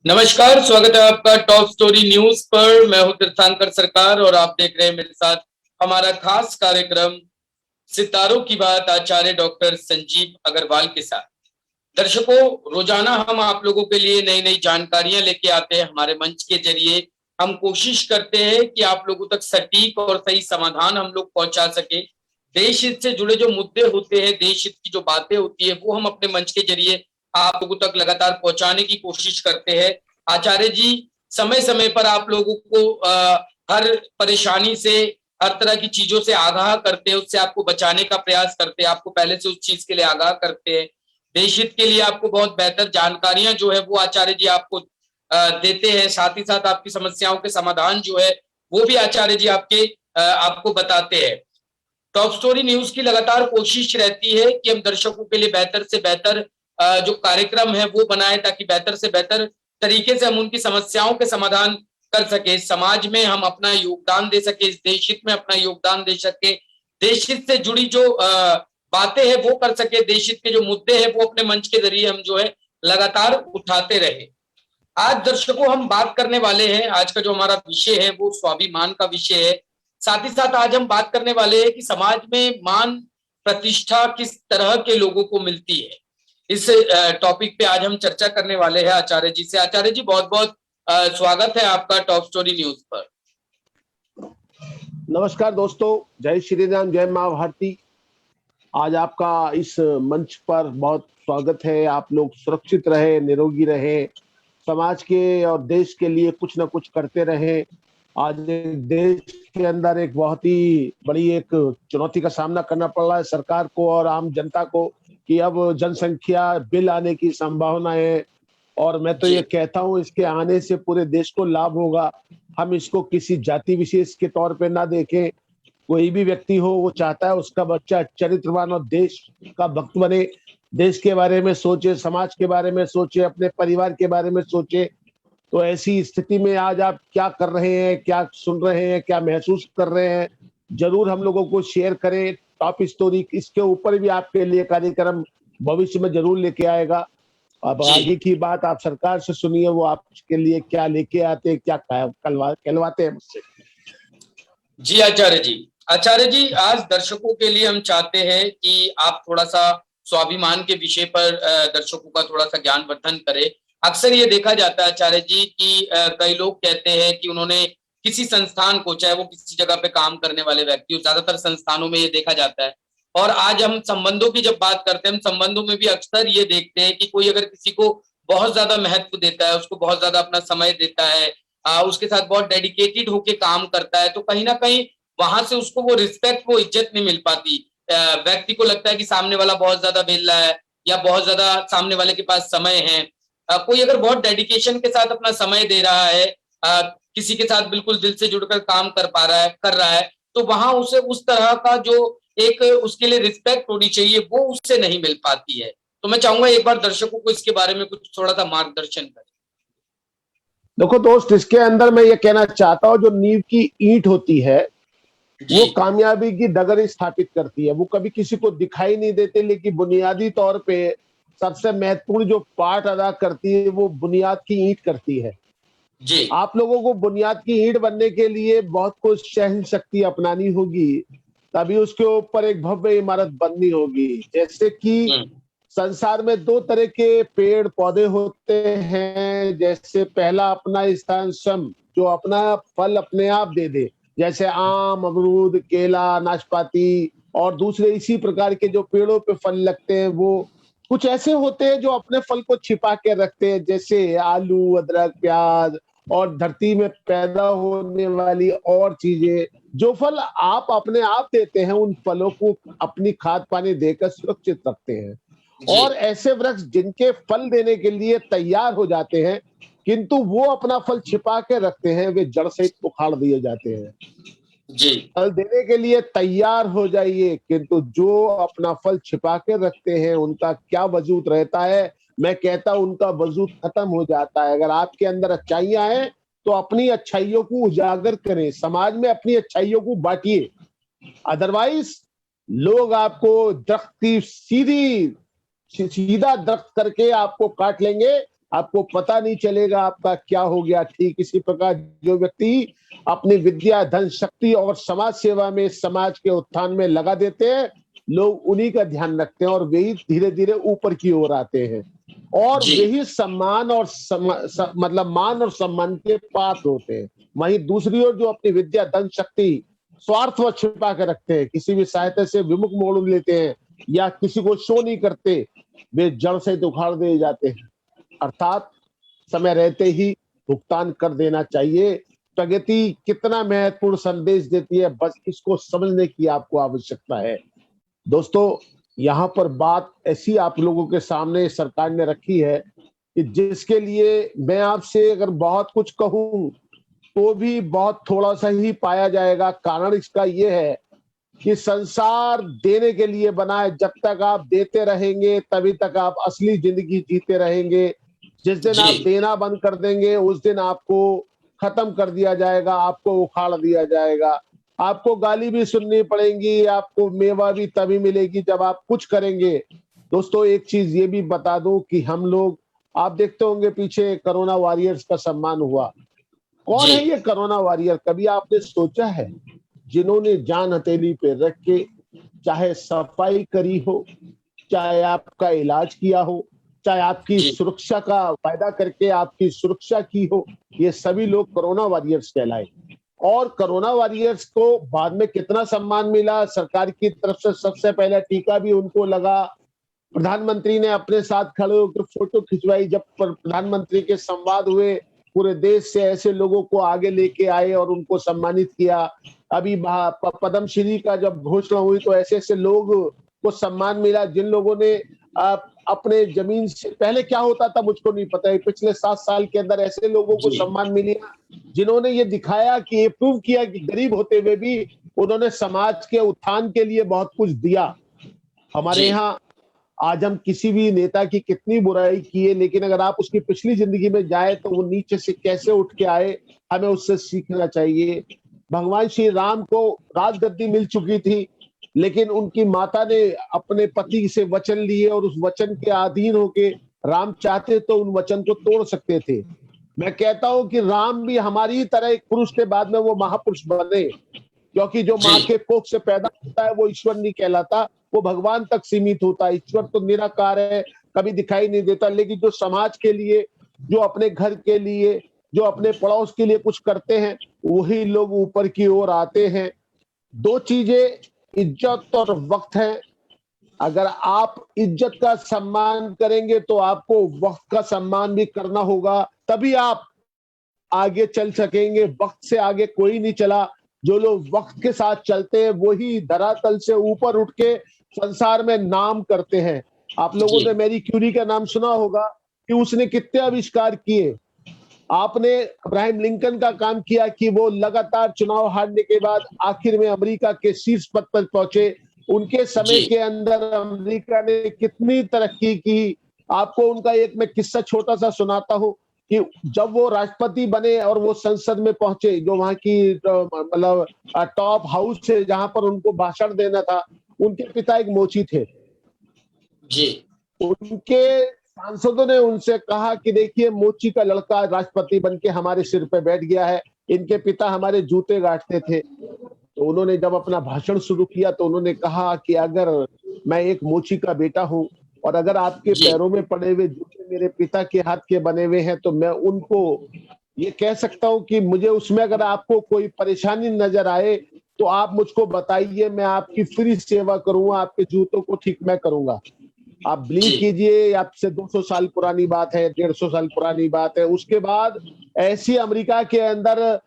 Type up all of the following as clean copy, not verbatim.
नमस्कार, स्वागत है आपका टॉप स्टोरी न्यूज पर। मैं हूं तीर्थंकर सरकार और आप देख रहे हैं मेरे साथ हमारा खास कार्यक्रम सितारों की बात आचार्य डॉक्टर संजीव अग्रवाल के साथ। दर्शकों, रोजाना हम आप लोगों के लिए नई नई जानकारियां लेके आते हैं। हमारे मंच के जरिए हम कोशिश करते हैं कि आप लोगों तक सटीक और सही समाधान हम लोग पहुंचा सके। देश हित से जुड़े जो मुद्दे होते हैं, देश हित की जो बातें होती है, वो हम अपने मंच के जरिए आप लोगों तक लगातार पहुंचाने की कोशिश करते हैं। आचार्य जी समय समय पर आप लोगों को हर परेशानी से, हर तरह की चीजों से आगाह करते हैं, उससे आपको बचाने का प्रयास करते हैं, आपको पहले से उस चीज के लिए आगाह करते हैं। देश हित के लिए आपको बहुत बेहतर जानकारियां जो है वो आचार्य जी आपको देते हैं। साथ ही साथ आपकी समस्याओं के समाधान जो है वो भी आचार्य जी आपको बताते हैं। टॉप स्टोरी न्यूज की लगातार कोशिश रहती है कि हम दर्शकों के लिए बेहतर से बेहतर जो कार्यक्रम है वो बनाए, ताकि बेहतर से बेहतर तरीके से हम उनकी समस्याओं के समाधान कर सके, समाज में हम अपना योगदान दे सके, इस देश हित में अपना योगदान दे सके, देश हित से जुड़ी जो बातें हैं वो कर सके, देश हित के जो मुद्दे हैं वो अपने मंच के जरिए हम जो है लगातार उठाते रहे। आज दर्शकों हम बात करने वाले हैं, आज का जो हमारा विषय है वो स्वाभिमान का विषय है। साथ ही साथ आज हम बात करने वाले हैं कि समाज में मान प्रतिष्ठा किस तरह के लोगों को मिलती है। इस टॉपिक पे आज हम चर्चा करने वाले हैं आचार्य जी से। आचार्य जी, बहुत बहुत स्वागत है आपका टॉप स्टोरी न्यूज पर। नमस्कार दोस्तों, जय श्री राम, जय माँ भारती। आज आपका इस मंच पर बहुत स्वागत है। आप लोग सुरक्षित रहे, निरोगी रहे, समाज के और देश के लिए कुछ ना कुछ करते रहे। आज देश के अंदर एक बहुत ही बड़ी एक चुनौती का सामना करना पड़ रहा है सरकार को और आम जनता को कि अब जनसंख्या बिल आने की संभावना है। और मैं तो ये कहता हूँ इसके आने से पूरे देश को लाभ होगा। हम इसको किसी जाति विशेष के तौर पे ना देखें। कोई भी व्यक्ति हो, वो चाहता है उसका बच्चा चरित्रवान और देश का भक्त बने, देश के बारे में सोचे, समाज के बारे में सोचे, अपने परिवार के बारे में सोचे। तो ऐसी स्थिति में आज आप क्या कर रहे हैं, क्या सुन रहे हैं, क्या महसूस कर रहे हैं, जरूर हम लोगों को शेयर करें। टॉप स्टोरी इसके ऊपर भी आपके लिए कार्यक्रम भविष्य में जरूर लेके आएगा। अब आगे की बात आप सरकार से सुनिए, वो आपके लिए क्या लेके आते हैं, क्या कहलवाते हैं मुझसे। जी आचार्य जी, आचार्य जी, आज दर्शकों के लिए हम चाहते हैं कि आप थोड़ा सा स्वाभिमान के विषय पर दर्शकों का थोड़ा सा ज्ञानवर्धन करें। अक्सर ये देखा जाता है आचार्य जी कि कई लोग कहते हैं कि उन्होंने किसी संस्थान को, चाहे वो किसी जगह पे काम करने वाले व्यक्ति हो, ज्यादातर संस्थानों में ये देखा जाता है। और आज हम संबंधों की जब बात करते हैं, हम संबंधों में भी अक्सर ये देखते हैं कि कोई अगर किसी को बहुत ज्यादा महत्व देता है, उसको बहुत ज्यादा अपना समय देता है, उसके साथ बहुत डेडिकेटेड होके काम करता है, तो कहीं ना कहीं वहां से उसको वो रिस्पेक्ट, वो इज्जत नहीं मिल पाती। व्यक्ति को लगता है कि सामने वाला बहुत ज्यादा वेला है या बहुत ज्यादा सामने वाले के पास समय है। कोई अगर बहुत डेडिकेशन के साथ अपना समय दे रहा है, किसी के साथ बिल्कुल दिल से जुड़कर काम कर रहा है, तो वहां उसे उस तरह का जो एक उसके लिए रिस्पेक्ट होनी चाहिए वो उससे नहीं मिल पाती है। तो मैं चाहूंगा एक बार दर्शकों को इसके बारे में कुछ थोड़ा सा मार्गदर्शन करें। देखो दोस्त, इसके अंदर मैं ये कहना चाहता हूँ, जो नींव की ईंट होती है वो कामयाबी की डगर स्थापित करती है। वो कभी किसी को दिखाई नहीं देते, लेकिन बुनियादी तौर पे सबसे महत्वपूर्ण जो पार्ट अदा करती है वो बुनियाद की ईंट करती है। जी। आप लोगों को बुनियाद की ईंट बनने के लिए बहुत कुछ सहन शक्ति अपनानी होगी, तभी उसके ऊपर एक भव्य इमारत बननी होगी। जैसे कि संसार में दो तरह के पेड़ पौधे होते हैं। जैसे पहला अपना स्थान सम, जो अपना फल अपने आप दे दे, जैसे आम, अमरूद, केला, नाशपाती। और दूसरे इसी प्रकार के जो पेड़ों पे फल लगते हैं वो कुछ ऐसे होते हैं जो अपने फल को छिपा के रखते हैं, जैसे आलू, अदरक, प्याज और धरती में पैदा होने वाली और चीजें। जो फल आप अपने आप देते हैं, उन फलों को अपनी खाद पानी देकर सुरक्षित रखते हैं। और ऐसे वृक्ष जिनके फल देने के लिए तैयार हो जाते हैं, किंतु वो अपना फल छिपा के रखते हैं, वे जड़ सहित उखाड़ दिए जाते हैं। जी। फल देने के लिए तैयार हो जाइए, किंतु जो अपना फल छिपा के रखते हैं उनका क्या वजूद रहता है। मैं कहता हूं उनका वजूद खत्म हो जाता है। अगर आपके अंदर अच्छाइयां हैं तो अपनी अच्छाइयों को उजागर करें, समाज में अपनी अच्छाइयों को बांटिए। अदरवाइज लोग आपको दरख्त की सीधा दरख्त करके आपको काट लेंगे। आपको पता नहीं चलेगा आपका क्या हो गया। ठीक इसी प्रकार जो व्यक्ति अपनी विद्या, धन, शक्ति और समाज सेवा में, समाज के उत्थान में लगा देते हैं, लोग उन्हीं का ध्यान रखते हैं और वही धीरे धीरे ऊपर की ओर आते हैं और जी वही सम्मान और मतलब मान और सम्मान के पात्र होते हैं। वहीं दूसरी ओर जो अपनी विद्या, धन, शक्ति स्वार्थ व छिपा के रखते हैं, किसी भी सहायता से विमुख मोड़ लेते हैं या किसी को शो नहीं करते, वे जड़ से उखाड़ दिए जाते हैं। अर्थात समय रहते ही भुगतान कर देना चाहिए। प्रगति कितना महत्वपूर्ण संदेश देती है, बस इसको समझने की आपको आवश्यकता है। दोस्तों, यहाँ पर बात ऐसी आप लोगों के सामने सरकार ने रखी है कि जिसके लिए मैं आपसे अगर बहुत कुछ कहूं तो भी बहुत थोड़ा सा ही पाया जाएगा। कारण इसका ये है कि संसार देने के लिए बना है। जब तक आप देते रहेंगे तभी तक आप असली जिंदगी जीते रहेंगे। जिस दिन आप जी देना बंद कर देंगे उस दिन आपको खत्म कर दिया जाएगा, आपको उखाड़ दिया जाएगा। आपको गाली भी सुननी पड़ेगी, आपको मेवा भी तभी मिलेगी जब आप कुछ करेंगे। दोस्तों, एक चीज ये भी बता दूं कि हम लोग, आप देखते होंगे पीछे कोरोना वॉरियर्स का सम्मान हुआ। कौन जी है ये कोरोना वॉरियर? कभी आपने सोचा है? जिन्होंने जान हथेली पे रख के चाहे सफाई करी हो, चाहे आपका इलाज किया हो, चाहे आपकी जी सुरक्षा का वायदा करके आपकी सुरक्षा की हो, ये सभी लोग कोरोना वॉरियर्स कहलाए। और कोरोना वॉरियर्स को बाद में कितना सम्मान मिला सरकार की तरफ से। सबसे पहले टीका भी उनको लगा। प्रधानमंत्री ने अपने साथ खड़े होकर फोटो खिंचवाई। जब प्रधानमंत्री के संवाद हुए, पूरे देश से ऐसे लोगों को आगे लेके आए और उनको सम्मानित किया। अभी पद्मश्री का जब घोषणा हुई तो ऐसे ऐसे लोग को सम्मान मिला जिन लोगों ने अपने जमीन से, पहले क्या होता था मुझको नहीं पता है, पिछले 7 साल के अंदर ऐसे लोगों को जी सम्मान मिला जिन्होंने ये दिखाया कि, ये प्रूव किया कि गरीब होते हुए भी उन्होंने समाज के उत्थान के लिए बहुत कुछ दिया। हमारे जी यहाँ आज हम किसी भी नेता की कितनी बुराई किए, लेकिन अगर आप उसकी पिछली जिंदगी में जाए तो वो नीचे से कैसे उठ के आए, हमें उससे सीखना चाहिए। भगवान श्री राम को राजगद्दी मिल चुकी थी, लेकिन उनकी माता ने अपने पति से वचन लिए और उस वचन के अधीन होके, राम चाहते तो उन वचन को तोड़ सकते थे। मैं कहता हूं कि राम भी हमारी तरह एक पुरुष के बाद में वो महापुरुष बने, क्योंकि जो जी माँ के कोख से पैदा होता है वो ईश्वर नहीं कहलाता, वो भगवान तक सीमित होता है। ईश्वर तो निराकार है, कभी दिखाई नहीं देता, लेकिन जो समाज के लिए, जो अपने घर के लिए, जो अपने पड़ोस के लिए कुछ करते हैं, वही लोग ऊपर की ओर आते हैं। दो चीजें, इज्जत और वक्त है। अगर आप इज्जत का सम्मान करेंगे तो आपको वक्त का सम्मान भी करना होगा, तभी आप आगे चल सकेंगे। वक्त से आगे कोई नहीं चला। जो लोग वक्त के साथ चलते हैं वही धरातल से ऊपर उठ के संसार में नाम करते हैं। आप लोगों जी ने मैरी क्यूरी का नाम सुना होगा कि उसने कितने आविष्कार किए। आपने अब्राहम लिंकन का काम किया कि वो लगातार चुनाव हारने के बाद आखिर में अमेरिका के शीर्ष पद पर पहुंचे। उनके समय जी के अंदर अमेरिका ने कितनी तरक्की की। आपको उनका एक मैं किस्सा छोटा सा सुनाता हूं कि जब वो राष्ट्रपति बने और वो संसद में पहुंचे, जो वहां की मतलब टॉप हाउस है जहां पर उनको भाषण देना था, उनके पिता एक मोची थे। जी उनके सांसदों ने उनसे कहा कि देखिए, मोची का लड़का राष्ट्रपति बनके हमारे सिर पे बैठ गया है, इनके पिता हमारे जूते गांठते थे। तो उन्होंने जब अपना भाषण शुरू किया तो उन्होंने कहा कि अगर मैं एक मोची का बेटा हूं और अगर आपके जी पैरों में पड़े हुए जूते मेरे पिता के हाथ के बने हुए हैं तो मैं उनको ये कह सकता हूं कि मुझे उसमें अगर आपको कोई परेशानी नजर आए तो आप मुझको बताइए, मैं आपकी फ्री सेवा करूंगा, आपके जूतों को ठीक मैं करूंगा। आप बिलीव जी कीजिए, आपसे 200 साल पुरानी बात है, 150 साल पुरानी बात है। उसके बाद ऐसी अमेरिका के अंदर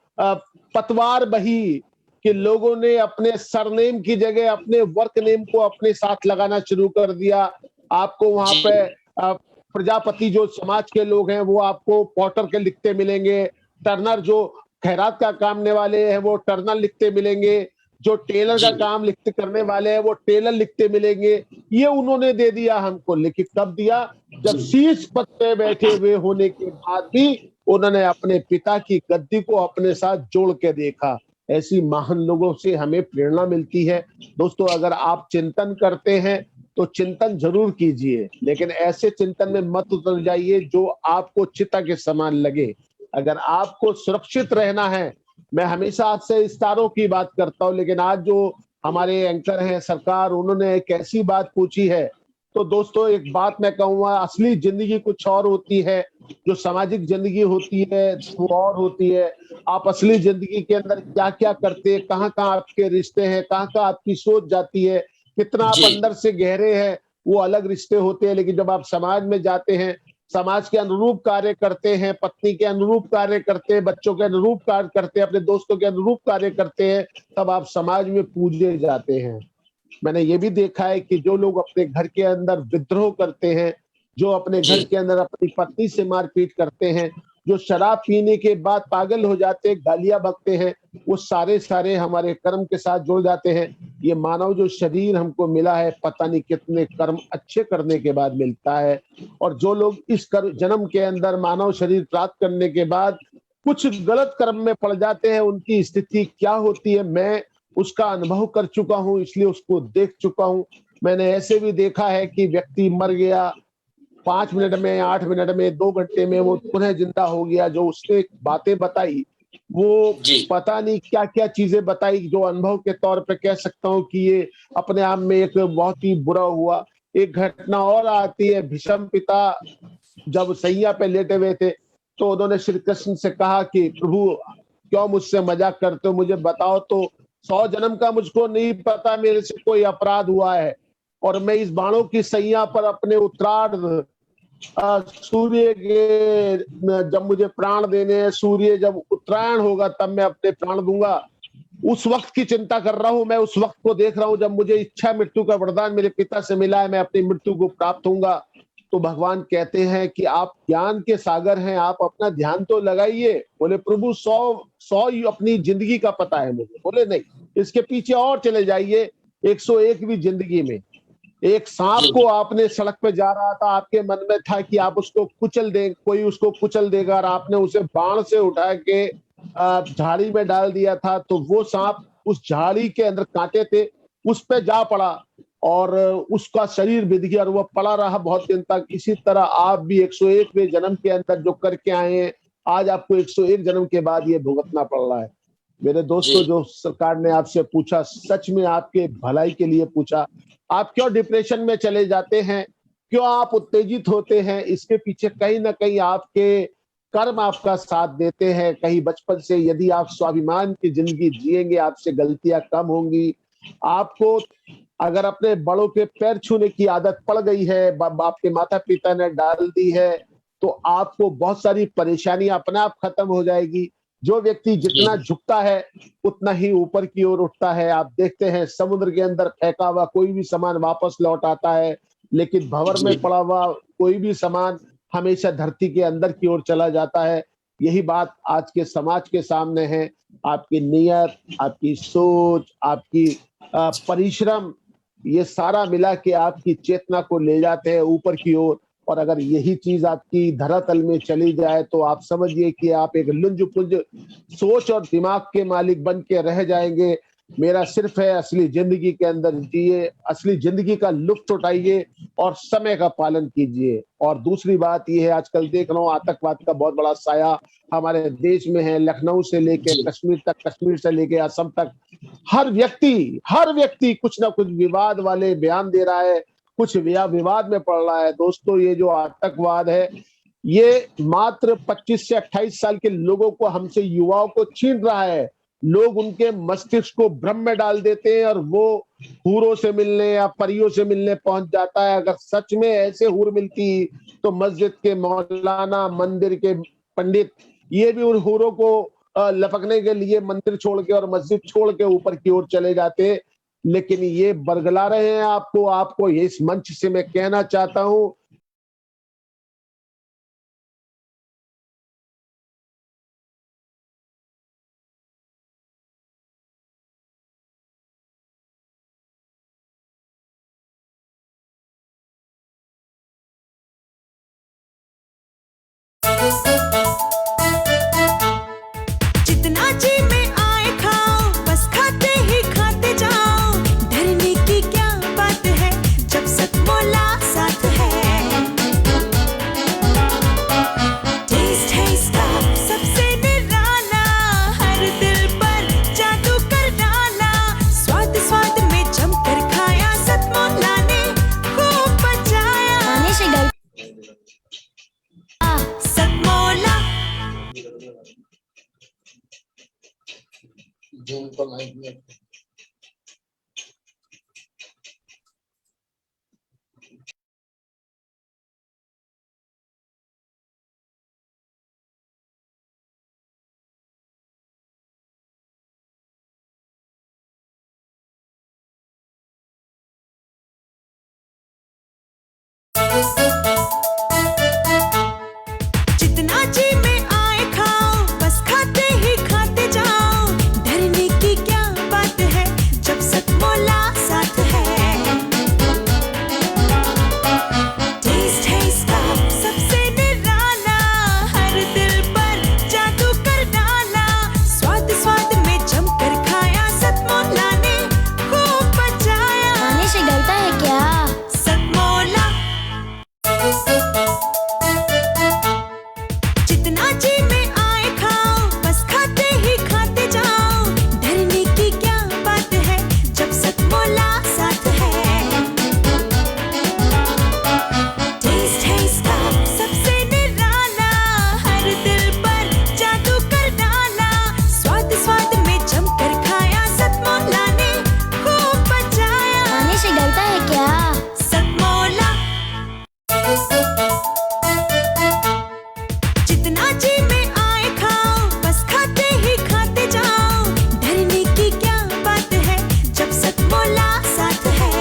पतवार बही कि लोगों ने अपने सरनेम की जगह अपने वर्क नेम को अपने साथ लगाना शुरू कर दिया। आपको वहां जी पे प्रजापति जो समाज के लोग हैं वो आपको पॉटर के लिखते मिलेंगे। टर्नर जो खैरात का कामने वाले हैं वो टर्नर लिखते मिलेंगे। जो टेलर का जी काम लिखते करने वाले हैं वो टेलर लिखते मिलेंगे। ये उन्होंने दे दिया हमको, लेकिन कब दिया? जब जी शीर्ष पद पे बैठे हुए होने के बाद भी उन्होंने अपने पिता की गद्दी को अपने साथ जोड़ के देखा। ऐसी महान लोगों से हमें प्रेरणा मिलती है। दोस्तों, अगर आप चिंतन करते हैं तो चिंतन जरूर कीजिए, लेकिन ऐसे चिंतन में मत उतर जाइए जो आपको चिता के समान लगे। अगर आपको सुरक्षित रहना है, मैं हमेशा आपसे स्टारों की बात करता हूं, लेकिन आज जो हमारे एंकर हैं सरकार, उन्होंने एक ऐसी बात पूछी है। तो दोस्तों एक बात मैं कहूंगा, असली जिंदगी कुछ और होती है, जो सामाजिक जिंदगी होती है वो और होती है। आप असली जिंदगी के अंदर क्या क्या करते हैं, कहाँ कहाँ आपके रिश्ते हैं, कहाँ कहाँ आपकी सोच जाती है, कितना आप जी अंदर से गहरे हैं, वो अलग रिश्ते होते हैं। लेकिन जब आप समाज में जाते हैं, समाज के अनुरूप कार्य करते हैं, पत्नी के अनुरूप कार्य करते हैं, बच्चों के अनुरूप कार्य करते हैं, अपने दोस्तों के अनुरूप कार्य करते हैं, तब आप समाज में पूजे जाते हैं। मैंने ये भी देखा है कि जो लोग अपने घर के अंदर विद्रोह करते हैं, जो अपने जी घर के अंदर अपनी पत्नी से मारपीट करते हैं, जो शराब पीने के बाद पागल हो जाते हैं, गालियां बकते हैं, वो सारे सारे हमारे कर्म के साथ जुड़ जाते हैं। ये मानव जो शरीर हमको मिला है, पता नहीं कितने कर्म अच्छे करने के बाद मिलता है। और जो लोग इस जन्म के अंदर मानव शरीर प्राप्त करने के बाद कुछ गलत कर्म में पड़ जाते हैं, उनकी स्थिति क्या होती है, मैं उसका अनुभव कर चुका हूं, इसलिए उसको देख चुका हूं। मैंने ऐसे भी देखा है कि व्यक्ति मर गया, 5 मिनट में, 8 मिनट में, 2 घंटे में वो पुनः जिंदा हो गया। जो उसने बातें बताई, वो जी पता नहीं क्या क्या चीजें बताई, जो अनुभव के तौर पे कह सकता हूँ कि ये अपने आप में एक बहुत ही बुरा हुआ। एक घटना और आती है, भीष्म पिता जब सैया पे लेटे हुए थे, तो उन्होंने श्री कृष्ण से कहा कि प्रभु क्यों मुझसे मजाक करते हो, मुझे बताओ तो, 100 जन्म का मुझको नहीं पता मेरे से कोई अपराध हुआ है, और मैं इस बाणों की सैया पर अपने उत्तरार्ध सूर्य के, जब मुझे प्राण देने हैं, सूर्य जब उत्तरायण होगा तब मैं अपने प्राण दूंगा। उस वक्त की चिंता कर रहा हूं, मैं उस वक्त को देख रहा हूं जब मुझे इच्छा मृत्यु का वरदान मेरे पिता से मिला है, मैं अपनी मृत्यु को प्राप्त होऊंगा। तो भगवान कहते हैं कि आप ज्ञान के सागर हैं, आप अपना ध्यान तो लगाइए। बोले प्रभु 100 ही अपनी जिंदगी का पता है मुझे। बोले नहीं, इसके पीछे और चले जाइए 101वीं जिंदगी में। एक सांप जी को आपने सड़क पे जा रहा था, आपके मन में था कि आप उसको कुचल दे, कोई उसको कुचल देगा, और आपने उसे बाण से उठा के झाड़ी में डाल दिया था, तो वो सांप उस झाड़ी के अंदर कांटे थे, उस पे जा पड़ा और उसका शरीर बिध गया और वो पड़ा रहा बहुत दिन तक। इसी तरह आप भी 101वें जन्म के अंदर जो करके आए हैं, आज आपको 101 जन्म के बाद ये भुगतना पड़ रहा है। मेरे दोस्तों, जी जो सरकार ने आपसे पूछा, सच में आपके भलाई के लिए पूछा। आप क्यों डिप्रेशन में चले जाते हैं, क्यों आप उत्तेजित होते हैं, इसके पीछे कहीं ना कहीं आपके कर्म आपका साथ देते हैं। कहीं बचपन से यदि आप स्वाभिमान की जिंदगी जिएंगे, आपसे गलतियां कम होंगी। आपको अगर अपने बड़ों के पैर छूने की आदत पड़ गई है, आपके माता पिता ने डाल दी है, तो आपको बहुत सारी परेशानियां अपने आप खत्म हो जाएगी। जो व्यक्ति जी जितना झुकता है उतना ही ऊपर की ओर उठता है। आप देखते हैं समुद्र के अंदर फेंका हुआ कोई भी सामान वापस लौट आता है, लेकिन भंवर में जी पड़ा हुआ कोई भी सामान हमेशा धरती के अंदर की ओर चला जाता है। यही बात आज के समाज के सामने है। आपकी नियत, आपकी सोच, आपकी परिश्रम, ये सारा मिला के आपकी चेतना को ले जाते हैं ऊपर की ओर। और अगर यही चीज आपकी धरातल में चली जाए तो आप समझिए कि आप एक लुंज पुंज सोच और दिमाग के मालिक बन के रह जाएंगे। मेरा सिर्फ है, असली जिंदगी के अंदर जिए, असली जिंदगी का लुत्फ उठाइए और समय का पालन कीजिए। और दूसरी बात यह है, आजकल देख रहा हूँ आतंकवाद का बहुत बड़ा साया हमारे देश में है। लखनऊ से लेके जी कश्मीर तक, कश्मीर से लेके असम तक, हर व्यक्ति कुछ ना कुछ विवाद वाले बयान दे रहा है, कुछ विवाद में पड़ रहा है। दोस्तों, ये जो आतंकवाद है, ये मात्र 25 से 28 साल के लोगों को, हमसे युवाओं को छीन रहा है। लोग उनके मस्तिष्क को भ्रम में डाल देते हैं और वो हूरों से मिलने या परियों से मिलने पहुंच जाता है। अगर सच में ऐसे हूर मिलती तो मस्जिद के मौलाना, मंदिर के पंडित, ये भी उन हूरों को लपकने के लिए मंदिर छोड़ के और मस्जिद छोड़ के ऊपर की ओर चले जाते। लेकिन ये बरगला रहे हैं आपको इस मंच से मैं कहना चाहता हूं, जितना जी में आए खाओ, बस खाते ही खाते जाओ। डरने की क्या बात है, जब सब जूम को लाइव में जितना जी में आए खाओ, बस खाते ही खाते जाओ। डरने की क्या बात है जब सतमोला साथ है। टेस्ट है इसका सबसे निराला, हर दिल पर जादू कर डाला। स्वाद स्वाद में जमकर खाया, सतमोला ने खूब बचाया। खाने से डरता है क्या? सतमोला जितना जी में आए खाओ, बस खाते ही खाते जाओ। डरने की क्या बात है जब सतमोला साथ है। टेस्ट है इसका सबसे निराला, हर दिल पर जादू कर डाला। स्वाद स्वाद में जमकर खाया, सतमोला ने खूब बचाया। खाने से डरता है क्या? सतमोला जितना जी में आए खाओ, बस खाते ही खाते जाओ। डरने की क्या बात है जब सतमोला साथ है।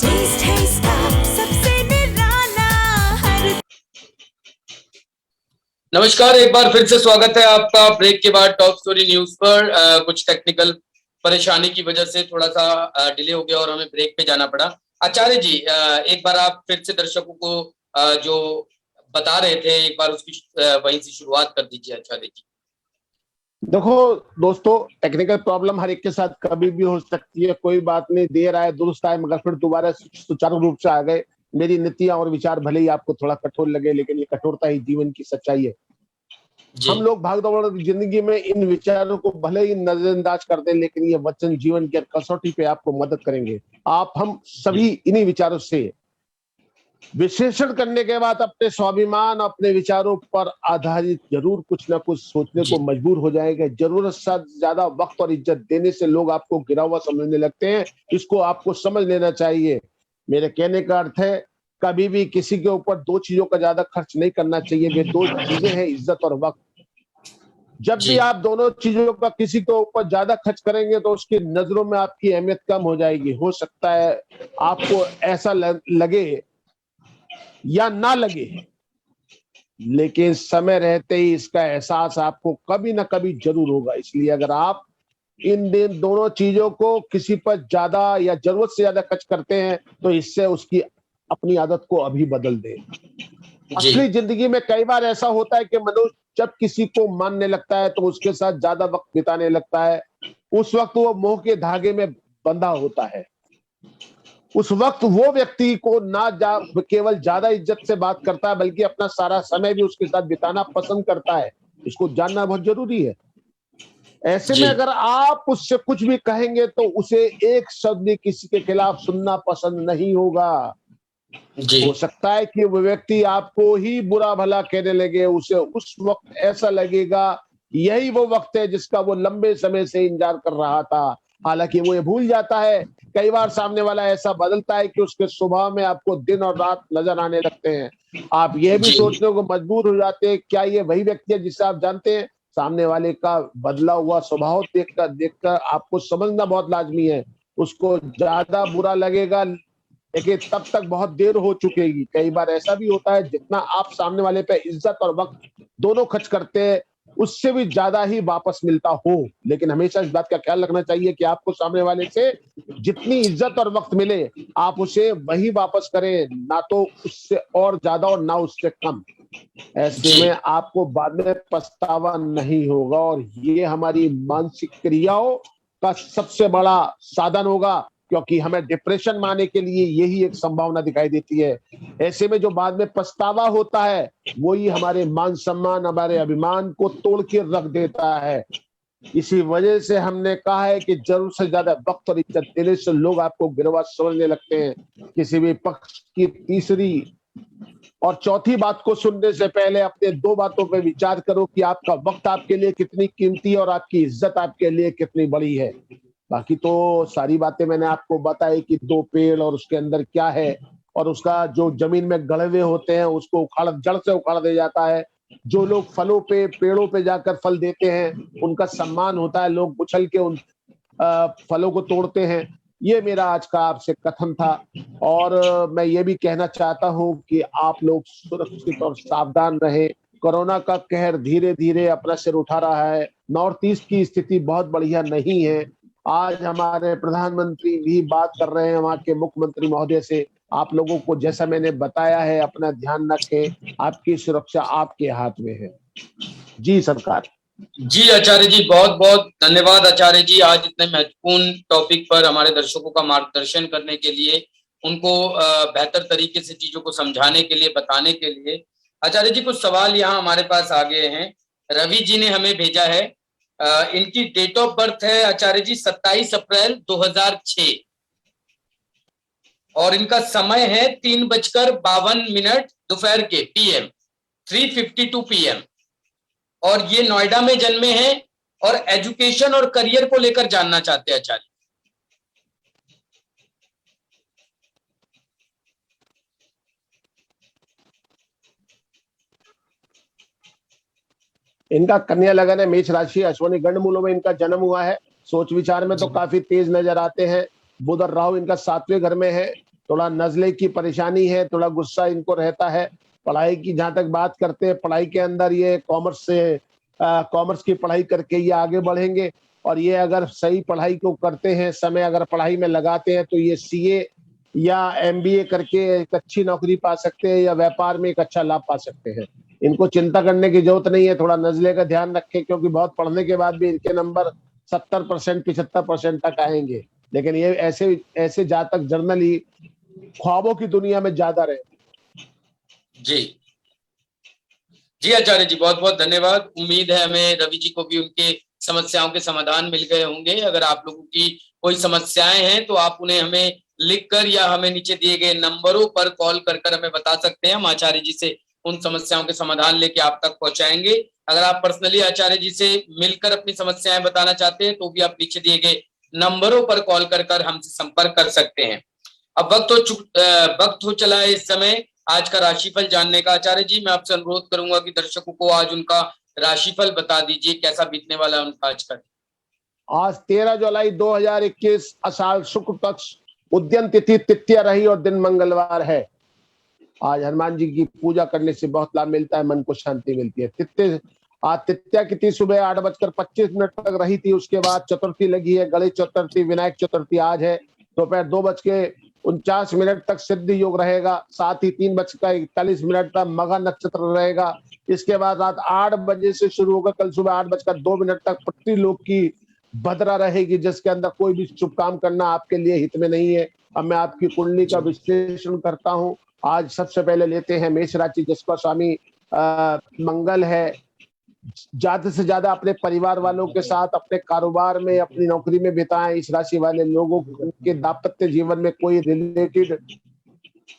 टेस्ट है इसका सबसे निराला, हर नमस्कार, एक बार फिर से स्वागत है आपका ब्रेक के बाद टॉप स्टोरी न्यूज पर। कुछ टेक्निकल परेशानी की वजह से थोड़ा सा डिले हो गया और हमें ब्रेक पे जाना पड़ा। आचार्य जी, एक बार आप फिर से दर्शकों को जो बता रहे थे, एक बार उसकी वहीं से शुरुआत कर दीजिए आचार्य जी। देखो दोस्तों, टेक्निकल प्रॉब्लम हर एक के साथ कभी भी हो सकती है, कोई बात नहीं, देर आए दुरुस्त आए, मगर फिर दोबारा सुचारू रूप से आ गए। मेरी नीतियां और विचार भले ही आपको थोड़ा कठोर लगे, लेकिन ये कठोरता ही जीवन की सच्चाई है। जी हम लोग भागदौड़ की जिंदगी में इन विचारों को भले ही नजरअंदाज कर दें, लेकिन ये वचन जीवन की कसौटी पे आपको मदद करेंगे। आप हम सभी इन्हीं विचारों से विश्लेषण करने के बाद अपने स्वाभिमान, अपने विचारों पर आधारित जरूर कुछ ना कुछ सोचने जी। को मजबूर हो जाएंगे। जरूरत से ज्यादा वक्त और इज्जत देने से लोग आपको गिरा हुआ समझने लगते हैं। इसको आपको समझ लेना चाहिए। मेरे कहने का अर्थ है, कभी भी किसी के ऊपर दो चीजों का ज्यादा खर्च नहीं करना चाहिए। वे दो चीजें हैं, इज्जत और वक्त। जब जी। भी आप दोनों चीजों का किसी के ऊपर ज्यादा खर्च करेंगे तो उसकी नजरों में आपकी अहमियत कम हो जाएगी। हो सकता है आपको ऐसा लगे या ना लगे, लेकिन समय रहते ही इसका एहसास आपको कभी ना कभी जरूर होगा। इसलिए अगर आप इन दोनों चीजों को किसी पर ज्यादा या जरूरत से ज्यादा खर्च करते हैं, तो इससे उसकी अपनी आदत को अभी बदल दें। असली जिंदगी में कई बार ऐसा होता है कि मनुष्य जब किसी को मानने लगता है तो उसके साथ ज्यादा वक्त बिताने लगता है। उस वक्त वो मोह के धागे में बंधा होता है। उस वक्त वो व्यक्ति को केवल ज्यादा इज्जत से बात करता है, बल्कि अपना सारा समय भी उसके साथ बिताना पसंद करता है। इसको जानना बहुत जरूरी है। ऐसे में अगर आप उससे कुछ भी कहेंगे तो उसे एक शब्द भी किसी के खिलाफ सुनना पसंद नहीं होगा। हो सकता है कि वो व्यक्ति आपको ही बुरा भला कहने लगे। उसे उस वक्त ऐसा लगेगा यही वो वक्त है जिसका वो लंबे समय से इंतजार कर रहा था। हालांकि वो ये भूल जाता है। कई बार सामने वाला ऐसा बदलता है कि उसके स्वभाव में आपको दिन और रात नजर आने लगते हैं। आप ये भी सोचने को मजबूर हो जाते हैं, क्या ये वही व्यक्ति है जिसे आप जानते हैं? सामने वाले का बदला हुआ स्वभाव देखकर आपको समझना बहुत लाजमी है। उसको ज्यादा बुरा लगेगा, लेकिन तब तक बहुत देर हो चुकेगी। कई बार ऐसा भी होता है, जितना आप सामने वाले पे इज्जत और वक्त दोनों खर्च करते हैं, उससे भी ज्यादा ही वापस मिलता हो। लेकिन हमेशा इस बात का ख्याल रखना चाहिए कि आपको सामने वाले से जितनी इज्जत और वक्त मिले, आप उसे वही वापस करें, ना तो उससे और ज्यादा और ना उससे कम। ऐसे में आपको बाद में पछतावा नहीं होगा और ये हमारी मानसिक क्रियाओं का सबसे बड़ा साधन होगा, क्योंकि हमें डिप्रेशन में आने के लिए यही एक संभावना दिखाई देती है। ऐसे में जो बाद में पछतावा होता है, वही हमारे मान सम्मान, हमारे अभिमान को तोड़ के रख देता है। इसी वजह से हमने कहा है कि जरूर से ज्यादा वक्त और इज्जत देने से लोग आपको गिरवा समझने लगते हैं। किसी भी पक्ष की तीसरी और चौथी बात को सुनने से पहले अपने दो बातों पे विचार करो कि आपका वक्त आपके लिए कितनी कीमती है और आपकी इज्जत आपके लिए कितनी बड़ी है। बाकी तो सारी बातें मैंने आपको बताई कि दो पेड़ और उसके अंदर क्या है, और उसका जो जमीन में गड़े हुए होते हैं उसको जड़ से उखाड़ दिया जाता है। जो लोग फलों पे पेड़ों पे जाकर फल देते हैं उनका सम्मान होता है, लोग उछल के उन फलों को तोड़ते हैं। ये मेरा आज का आपसे कथन था। और मैं ये भी कहना चाहता हूं कि आप लोग सुरक्षित और सावधान रहे। कोरोना का कहर धीरे धीरे अपना सिर उठा रहा है। नॉर्थ ईस्ट की स्थिति बहुत बढ़िया नहीं है। आज हमारे प्रधानमंत्री भी बात कर रहे हैं वहां के मुख्यमंत्री महोदय से। आप लोगों को जैसा मैंने बताया है, अपना ध्यान रखें, आपकी सुरक्षा आपके हाथ में है। जी सरकार। जी आचार्य जी, बहुत बहुत धन्यवाद आचार्य जी, आज इतने महत्वपूर्ण टॉपिक पर हमारे दर्शकों का मार्गदर्शन करने के लिए, उनको बेहतर तरीके से चीजों को समझाने के लिए, बताने के लिए। आचार्य जी, कुछ सवाल यहाँ हमारे पास आ गए हैं। रवि जी ने हमें भेजा है, इनकी डेट ऑफ बर्थ है आचार्य जी 27 अप्रैल 2006 और इनका समय है 3:52 दोपहर के PM 3:52 PM और ये नोएडा में जन्मे हैं और एजुकेशन और करियर को लेकर जानना चाहते हैं आचार्य। इनका कन्या लगन है, मेष राशि, अश्विनी गण मूलों में इनका जन्म हुआ है। सोच विचार में तो काफी तेज नजर आते हैं। बुध और राहु इनका 7वें घर में है। थोड़ा नजले की परेशानी है, थोड़ा गुस्सा इनको रहता है। पढ़ाई की जहां तक बात करते हैं, पढ़ाई के अंदर ये कॉमर्स की पढ़ाई करके ये आगे बढ़ेंगे। और ये अगर सही पढ़ाई को करते हैं, समय अगर पढ़ाई में लगाते हैं, तो ये CA या MBA करके एक अच्छी नौकरी पा सकते हैं या व्यापार में एक अच्छा लाभ पा सकते हैं। इनको चिंता करने की जरूरत नहीं है। थोड़ा नजले का ध्यान रखें, क्योंकि बहुत पढ़ने के बाद भी इनके नंबर 70% 75% तक आएंगे। लेकिन ये ऐसे जातक जनरली ख्वाबों की दुनिया में ज्यादा रहे। जी जी आचार्य जी, बहुत बहुत धन्यवाद। उम्मीद है हमें रवि जी को भी उनके समस्याओं के समाधान मिल गए होंगे। अगर आप लोगों की कोई समस्याएं हैं तो आप उन्हें हमें लिखकर या हमें नीचे दिए गए नंबरों पर कॉल कर हमें बता सकते हैं। हम आचार्य जी से उन समस्याओं के समाधान लेके आप तक पहुंचाएंगे। अगर आप पर्सनली आचार्य जी से मिलकर अपनी समस्याएं बताना चाहते हैं तो भी आप नीचे दिए गए नंबरों पर कॉल कर हमसे संपर्क कर सकते हैं। अब वक्त हो चला है इस समय आज का राशिफल जानने का। आचार्य जी, मैं आपसे अनुरोध करूंगा कि दर्शकों को आज उनका राशिफल बता दीजिए, कैसा बीतने वाला है उनका आज का। आज 13 जुलाई 2021 आषाढ़ शुक्ल पक्ष, उद्यम तिथि तृतीया रही और दिन मंगलवार है। आज हनुमान जी की पूजा करने से बहुत लाभ मिलता है, मन को शांति मिलती है। आज तृतीया की तिथि सुबह 8:25 तक रही थी। उसके बाद चतुर्थी लगी है, गणेश चतुर्थी, विनायक चतुर्थी आज है। दोपहर 2:49 तक सिद्ध योग रहेगा। साथ ही 3:41 तक मघा नक्षत्र रहेगा। इसके बाद रात 8 बजे से शुरू होकर कल सुबह 8:02 तक पृथ्वी लोक की भद्रा रहेगी, जिसके अंदर कोई भी शुभ काम करना आपके लिए हित में नहीं है। अब मैं आपकी कुंडली का विश्लेषण करता हूं। आज सबसे पहले लेते हैं मेष राशि, जिसका स्वामी मंगल है। ज्यादा से ज्यादा अपने परिवार वालों के साथ, अपने कारोबार में, अपनी नौकरी में बिताएं। इस राशि वाले लोगों के दाम्पत्य जीवन में कोई रिलेटेड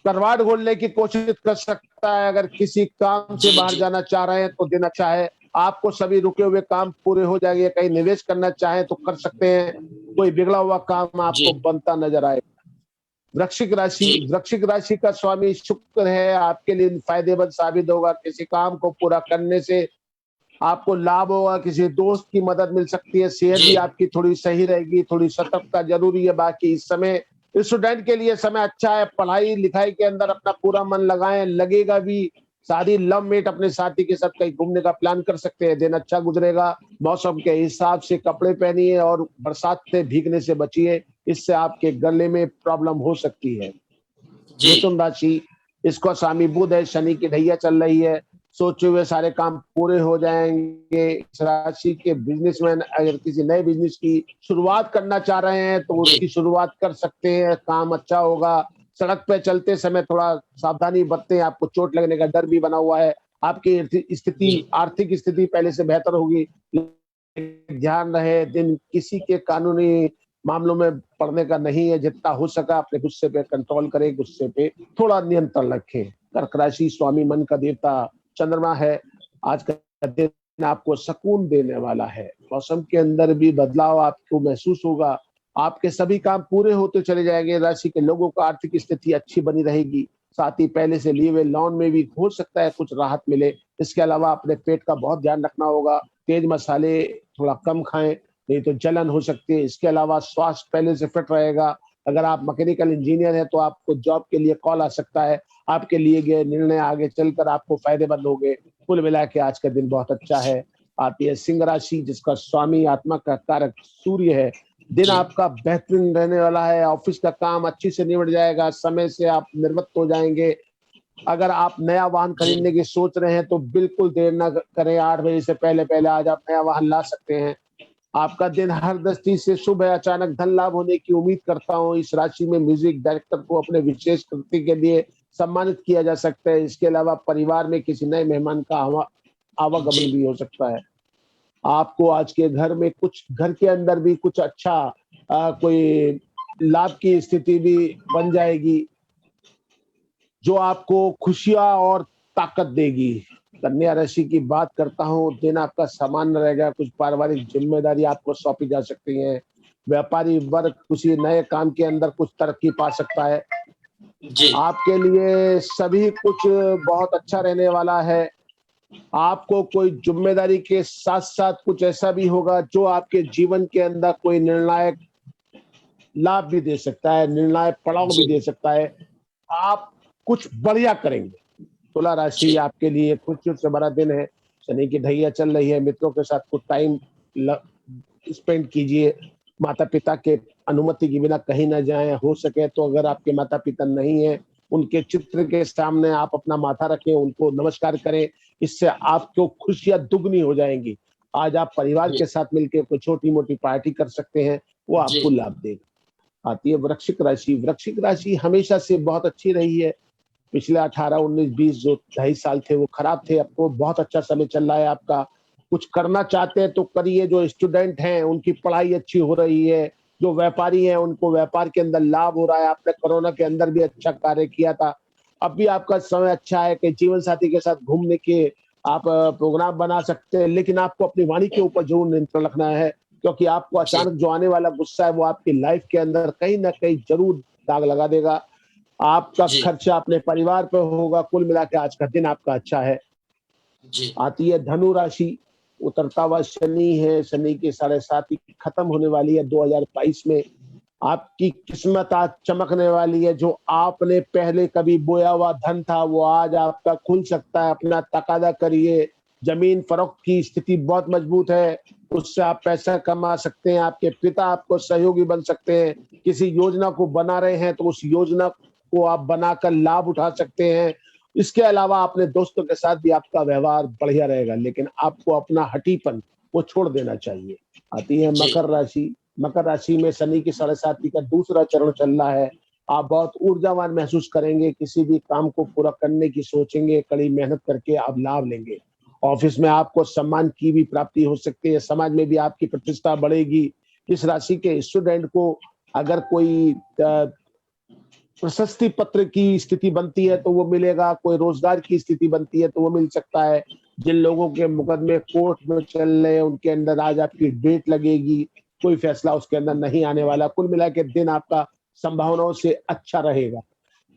करवाट घोलने की कोशिश कर सकता है। अगर किसी काम से बाहर जाना चाह रहे हैं तो दिन अच्छा है। आपको सभी रुके हुए काम पूरे हो जाएंगे। कहीं निवेश करना चाहें तो कर सकते हैं। कोई बिगड़ा हुआ काम आपको बनता नजर आएगा। वृश्चिक राशि का स्वामी शुक्र है, आपके लिए फायदेमंद साबित होगा। किसी काम को पूरा करने से आपको लाभ होगा। किसी दोस्त की मदद मिल सकती है। सेहत भी आपकी थोड़ी सही रहेगी। थोड़ी सतर्कता जरूरी है। बाकी इस समय स्टूडेंट के लिए समय अच्छा है। पढ़ाई लिखाई के अंदर अपना पूरा मन लगाएं, लगेगा भी। शादी, लव मेट, अपने साथी के साथ कहीं घूमने का प्लान कर सकते हैं। दिन अच्छा गुजरेगा। मौसम के हिसाब से कपड़े पहनिए और बरसात से भीगने से बचिए, इससे आपके गले में प्रॉब्लम हो सकती है। मिथुन राशि, इसका स्वामी बुध है। शनि की ढैया चल रही है। सोचे हुए सारे काम पूरे हो जाएंगे। इस राशि के बिजनेसमैन अगर किसी नए बिजनेस की शुरुआत करना चाह रहे हैं तो उसकी शुरुआत कर सकते हैं। काम अच्छा होगा। सड़क पे चलते समय थोड़ा सावधानी बरतें, आपको चोट लगने का डर भी बना हुआ है। आपकी स्थिति, आर्थिक स्थिति पहले से बेहतर होगी। ध्यान रहे, दिन किसी के कानूनी मामलों में पड़ने का नहीं है। जितना हो सका अपने गुस्से पे कंट्रोल करें, गुस्से पे थोड़ा नियंत्रण रखें। कर्क राशि, स्वामी मन का देवता चंद्रमा है। आज का दिन आपको सुकून देने वाला है। मौसम के अंदर भी बदलाव आपको महसूस होगा। आपके सभी काम पूरे होते चले जाएंगे। राशि के लोगों का आर्थिक स्थिति अच्छी बनी रहेगी। साथ ही पहले से लिए हुए लोन में भी हो सकता है कुछ राहत मिले। इसके अलावा अपने पेट का बहुत ध्यान रखना होगा। तेज मसाले थोड़ा कम खाएं, नहीं तो जलन हो सकती है। इसके अलावा स्वास्थ्य पहले से फिट रहेगा। अगर आप मैकेनिकल इंजीनियर हैं तो आपको जॉब के लिए कॉल आ सकता है। आपके लिए गए निर्णय आगे चलकर आपको फायदेमंद होंगे। कुल मिला के आज का दिन बहुत अच्छा है। आती है सिंह राशि, जिसका स्वामी आत्मा का कारक सूर्य है। दिन जी आपका बेहतरीन रहने वाला है। ऑफिस का काम अच्छी से निबट जाएगा। समय से आप निर्वृत्त हो जाएंगे। अगर आप नया वाहन जी खरीदने की सोच रहे हैं तो बिल्कुल देर ना करें। 8 बजे से पहले पहले आज आप नया वाहन ला सकते हैं। आपका दिन हर दृष्टि से शुभ है। अचानक धन लाभ होने की उम्मीद करता हूँ। इस राशि में म्यूजिक डायरेक्टर को अपने विशेष कृति के लिए सम्मानित किया जा सकता है। इसके अलावा परिवार में किसी नए मेहमान का जी आवागमन भी हो सकता है। आपको आज के घर में कुछ, घर के अंदर भी कुछ अच्छा कोई लाभ की स्थिति भी बन जाएगी, जो आपको खुशियां और ताकत देगी। कन्या राशि की बात करता हूँ। दिन आपका सामान्य रहेगा। कुछ पारिवारिक जिम्मेदारी आपको सौंपी जा सकती है। व्यापारी वर्ग किसी नए काम के अंदर कुछ तरक्की पा सकता है। जी आपके लिए सभी कुछ बहुत अच्छा रहने वाला है। आपको कोई जिम्मेदारी के साथ साथ कुछ ऐसा भी होगा जो आपके जीवन के अंदर कोई निर्णायक लाभ भी दे सकता है, निर्णायक पड़ाव भी जी दे सकता है। आप कुछ बढ़िया करेंगे। तुला राशि जी आपके लिए खुशियों से भरा दिन है। शनि की ढैया चल रही है। मित्रों के साथ कुछ टाइम स्पेंड कीजिए। माता पिता के अनुमति के बिना कहीं ना जाएं। हो सके तो अगर आपके माता पिता नहीं है, उनके चित्र के सामने आप अपना माथा रखें, उनको नमस्कार करें। इससे आपको खुशियां दुगनी हो जाएंगी। आज आप परिवार जी के साथ मिलकर कोई छोटी मोटी पार्टी कर सकते हैं, वो जी आपको लाभ देगा। आती है वृश्चिक राशि। वृश्चिक राशि हमेशा से बहुत अच्छी रही है। पिछले 18, 19, 20 जो 2.5 साल थे वो खराब थे। अब तो बहुत अच्छा समय चल रहा है आपका। कुछ करना चाहते हैं तो करिए। जो स्टूडेंट हैं उनकी पढ़ाई अच्छी हो रही है। जो व्यापारी हैं उनको व्यापार के अंदर लाभ हो रहा है। आपने कोरोना के अंदर भी अच्छा कार्य किया था। अब भी आपका समय अच्छा है कि जीवन साथी के साथ घूमने के आप प्रोग्राम बना सकते हैं। लेकिन आपको अपनी वाणी के ऊपर जरूर नियंत्रण रखना है, क्योंकि आपको जी अचानक जो आने वाला गुस्सा है वो आपकी लाइफ के अंदर कहीं ना कहीं जरूर दाग लगा देगा। आपका जी खर्चा अपने परिवार पर होगा। कुल मिला के आज का दिन आपका अच्छा है। जी आती है धनु राशि। उतरता हुआ शनि है। शनि की 7.5 खत्म होने वाली है 2022 में। आपकी किस्मत आज चमकने वाली है। जो आपने पहले कभी बोया हुआ धन था वो आज आपका खुल सकता है। अपना तकादा करिए। जमीन फरोख्त की स्थिति बहुत मजबूत है। उससे आप पैसा कमा सकते हैं। आपके पिता आपको सहयोगी बन सकते हैं। किसी योजना को बना रहे हैं तो उस योजना को आप बनाकर लाभ उठा सकते हैं। इसके अलावा अपने दोस्तों के साथ भी आपका व्यवहार बढ़िया रहेगा, लेकिन आपको अपना हठीपन वो छोड़ देना चाहिए। आती है जी मकर राशि। मकर राशि में शनि की 7.5 का दूसरा चरण चल रहा है। आप बहुत ऊर्जावान महसूस करेंगे। किसी भी काम को पूरा करने की सोचेंगे। कड़ी मेहनत करके आप लाभ लेंगे। ऑफिस में आपको सम्मान की भी प्राप्ति हो सकती है। समाज में भी आपकी प्रतिष्ठा बढ़ेगी। इस राशि के स्टूडेंट को अगर कोई प्रशस्ति पत्र की स्थिति बनती है तो वो मिलेगा। कोई रोजगार की स्थिति बनती है तो वो मिल सकता है। जिन लोगों के मुकदमे कोर्ट में चल रहे हैं उनके अंदर आज आपकी डेट लगेगी। कोई फैसला उसके अंदर नहीं आने वाला। कुल मिला के दिन आपका संभावनाओं से अच्छा रहेगा।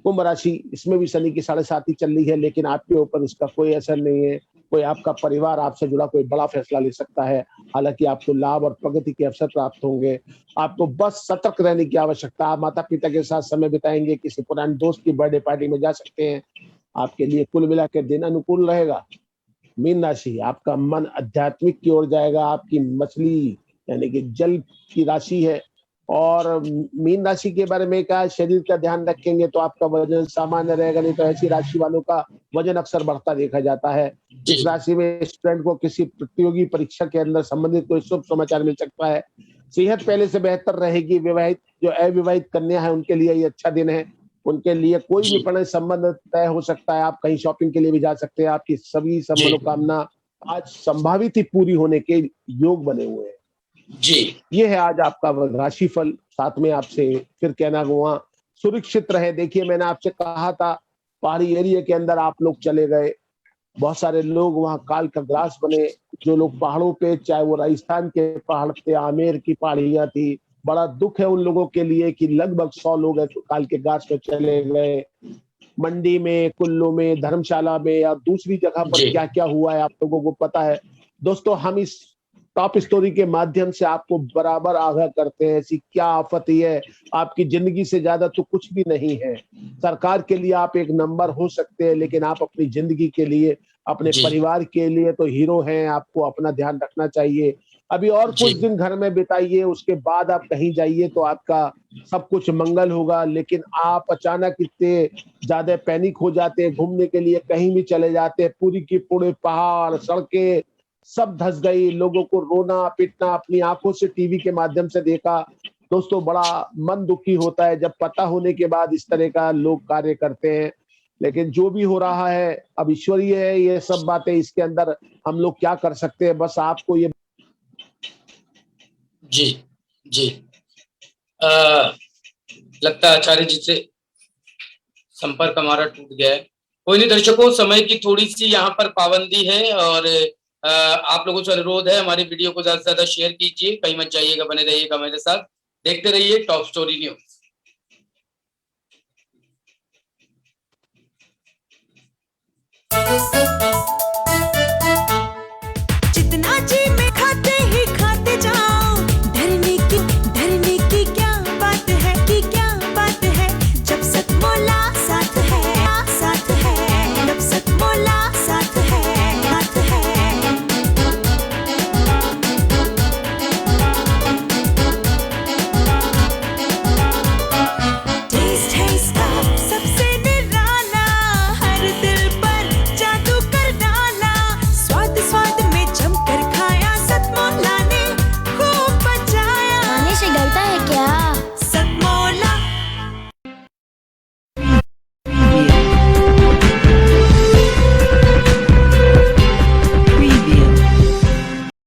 कुंभ राशि, इसमें भी शनि की 7.5 चल रही है, लेकिन आपके ऊपर इसका कोई असर नहीं है। कोई आपका परिवार आपसे जुड़ा कोई बड़ा फैसला ले सकता है। हालांकि आपको लाभ और प्रगति के अवसर प्राप्त होंगे। आपको बस सतर्क रहने की आवश्यकता। आप माता पिता के साथ समय बिताएंगे। किसी पुराने दोस्त की बर्थडे पार्टी में जा सकते हैं। आपके लिए कुल मिला के दिन अनुकूल रहेगा। मीन राशि, आपका मन आध्यात्मिक की ओर जाएगा। आपकी मछली यानी कि जल की राशि है। और मीन राशि के बारे में क्या, शरीर का ध्यान रखेंगे तो आपका वजन सामान्य रहेगा। नहीं तो ऐसी राशि वालों का वजन अक्सर बढ़ता देखा जाता है। इस जी राशि में स्टूडेंट को किसी प्रतियोगी परीक्षा के अंदर संबंधित कोई शुभ समाचार मिल सकता है। सेहत पहले से बेहतर रहेगी। विवाहित जो अविवाहित कन्या है उनके लिए ये अच्छा दिन है। उनके लिए कोई भी जी प्रणय संबंध तय हो सकता है। आप कहीं शॉपिंग के लिए भी जा सकते हैं। आपकी सभी सब जी मनोकामना आज संभावित ही पूरी होने के योग बने हुए हैं। जी ये है आज आपका राशिफल। साथ में आपसे फिर कहना हुआ सुरक्षित रहे। देखिए मैंने आपसे कहा था पहाड़ी एरिया के अंदर आप लोग चले गए, बहुत सारे लोग वहाँ काल का ग्रास बने। जो लोग पहाड़ों पे, चाहे वो राजस्थान के पहाड़ थे, आमेर की पहाड़ियां थी, बड़ा दुख है उन लोगों के लिए कि लगभग 100 लोग काल के ग्रास पे चले गए। मंडी में, कुल्लू में, धर्मशाला में या दूसरी जगह पर जी क्या क्या हुआ है आप लोगों को पता है। दोस्तों, हम इस टॉप स्टोरी के माध्यम से आपको बराबर आगाह करते हैं ऐसी क्या आपत्ति है। आपकी जिंदगी से ज्यादा तो कुछ भी नहीं है। सरकार के लिए आप एक नंबर हो सकते हैं, लेकिन आप अपनी जिंदगी के लिए, अपने जी परिवार के लिए तो हीरो हैं। आपको अपना ध्यान रखना चाहिए। अभी और जी कुछ दिन घर में बिताइए, उसके बाद आप कहीं जाइए तो आपका सब कुछ मंगल होगा। लेकिन आप अचानक इतने ज्यादा पैनिक हो जाते हैं, घूमने के लिए कहीं भी चले जाते हैं, पूरी की पूरे पहाड़, सड़कें सब धंस गई, लोगों को रोना पीटना अपनी आंखों से टीवी के माध्यम से देखा। दोस्तों, बड़ा मन दुखी होता है जब पता होने के बाद इस तरह का लोग कार्य करते हैं। लेकिन जो भी हो रहा है अब ईश्वरीय है ये सब बातें, इसके अंदर हम लोग क्या कर सकते हैं। बस आपको ये जी जी अ, लगता है आचार्य जी से संपर्क हमारा टूट गया है। कोई नहीं दर्शकों, समय की थोड़ी सी यहाँ पर पाबंदी है और आप लोगों से अनुरोध है हमारी वीडियो को ज्यादा से ज्यादा शेयर कीजिए, कहीं मत जाइएगा, बने रहिएगा मेरे साथ, देखते रहिए टॉप स्टोरी न्यूज।